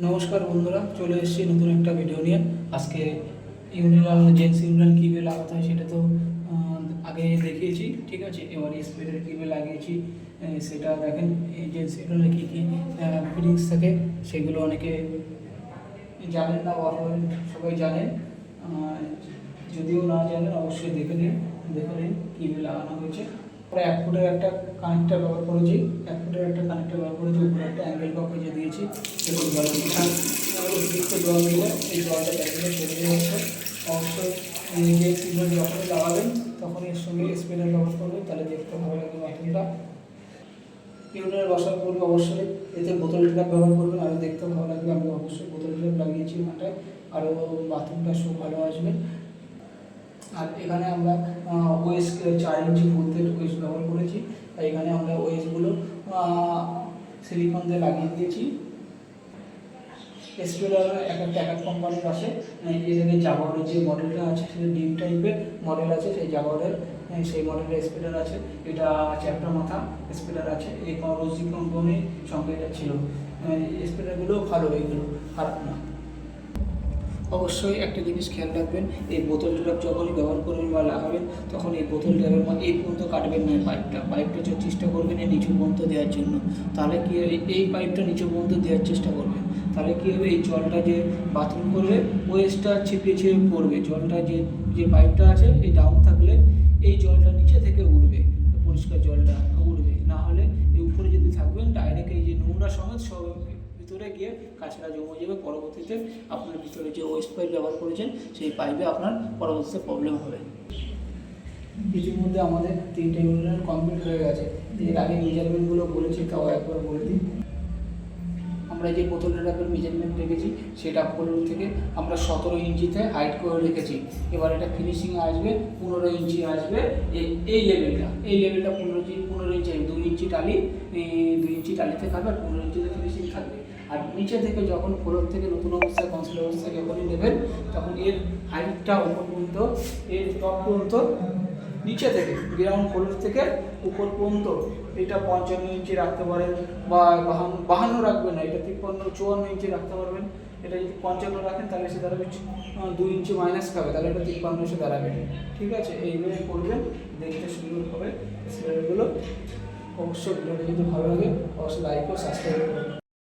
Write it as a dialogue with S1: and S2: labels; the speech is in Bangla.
S1: নমস্কার বন্ধুরা, চলে এসেছি নতুন একটা ভিডিও নিয়ে। আজকে ইউনিলাল জেন্টস ইউনিলাল কীভাবে লাগাতে হয় সেটা তো আগে দেখিয়েছি, ঠিক আছে। এবার স্পিডের কীভাবে লাগিয়েছি সেটা দেখেন। এই জেন্টস ইউনিলালে কী কী ফিটিংস থাকে সেগুলো অনেকে জানেন না, বা সবাই জানেন। যদিও না জানেন অবশ্যই দেখে নিন কীভাবে লাগানো হয়েছে। আমরা 1 ফুটের একটা কানেক্টার ব্যবহার করেছি, উপরে একটা অ্যাঙ্গেল কভার দিয়েছি। দেখুন জলের অতিরিক্ত জল দিলে এই জলটা ব্যাটারিটা চলে যাচ্ছে। অবশ্যই যে সিগন্যাল যখনই লাগাবেন তখন এর সঙ্গে স্পিডার ব্যবহার করবেন, তাহলে দেখতে ভালো লাগবে বাথরুমটা। ইউনিয়নের বসার পূর্বে অবশ্যই এতে বোতল ট্র্যাপ ব্যবহার করবেন, আরও দেখতে ভালো লাগবে। আমি অবশ্যই বোতল ট্র্যাপ লাগিয়েছি ওখানটায়, আরও বাথরুমটা খুব ভালো আসবে। আর এখানে আমরা ওয়েস 4 ইঞ্চি ফুলতে ওয়েস ব্যবহার করেছি। আর এখানে আমরা ওয়েসগুলো সিলিকন দিয়ে লাগিয়ে দিয়েছি। স্পিডার এক কোম্পানির আছে। এখানে জাগুয়ারের যে মডেলটা আছে সেটা ডিপ টাইপের মডেল আছে, সেই মডেলের স্পিডার আছে। এটা চ্যাপ্টা মাথা স্পিডার আছে। এই রোজি কোম্পানির সঙ্গে এটা ছিল। স্পিডারগুলো ভালো, এগুলো খারাপ না। অবশ্যই একটা জিনিস খেয়াল রাখবেন, এই বোতল ট্র্যাপ যখনই ব্যবহার করবেন বা লাগাবেন তখন এই বোতল ট্র্যাপের এই পর্যন্ত কাটবেন না। পাইপটা চেষ্টা করবেন এই নিচু পর্যন্ত দেওয়ার জন্য। তাহলে কী হবে, এই পাইপটা নিচু পর্যন্ত দেওয়ার চেষ্টা করবেন। তাহলে কী হবে, এই জলটা যে বাথরুম করবে ওয়েস্টটা ছিপিয়ে পড়বে। জলটা যে পাইপটা আছে এই ডাউন থাকলে এই জলটা নিচে থেকে উঠবে, পরিষ্কার জলটা উঠবে। না হলে এই উপরে যদি থাকবেন ডাইরেক্ট এই যে নোংরা সমেত সব ভিতরে গিয়ে কাছড়া জমে যাবে। পরবর্তীতে আপনার ভিতরে যে ওয়েস্ট পাইপ ব্যবহার করেছেন সেই পাইপে আপনার পরবর্তীতে প্রবলেম হবে। ইতিমধ্যে আমাদের 3টে ইউনিট কমপ্লিট হয়ে গেছে। এর আগে মেজারমেন্টগুলো বলেছি, তাও একবার বলে দিই। আমরা যে বোতল ট্র্যাপের মেজারমেন্ট রেখেছি সেটা 15 থেকে আমরা 17 ইঞ্চিতে হাইট করে রেখেছি। এবার এটা ফিনিশিং আসবে 15 ইঞ্চি আসবে। এই লেভেলটা 15 ইঞ্চি, 2 ইঞ্চি টালি, 2 ইঞ্চি টালিতে থাকবে আর 15 ইঞ্চিতে ফিনিশিং থাকবে। আর নিচে থেকে যখন ফ্লোর থেকে নতুন অবস্থায় কনসিল অবস্থায় যখনই নেবেন তখন এর হাইটটা উপর পর্যন্ত, এর টপ পর্যন্ত, নিচে থেকে গ্রাউন্ড ফ্লোর থেকে উপর পর্যন্ত এটা 55 ইঞ্চি রাখতে পারেন, বা 52 রাখবেন না, এটা 53-54 ইঞ্চি রাখতে পারবেন। এটা যদি 55 রাখেন তাহলে সে দাঁড়াবে 2 ইঞ্চি মাইনাস খাবে, তাহলে এটা 53 এসে দাঁড়াবে। ঠিক আছে, এইভাবে করবেন, দেখতে সুন্দর হবে স্প্রেগুলো। অবশ্যই ভিডিওটা যদি ভালো লাগে অবশ্যই লাইক ও সাবস্ক্রাইব করবেন।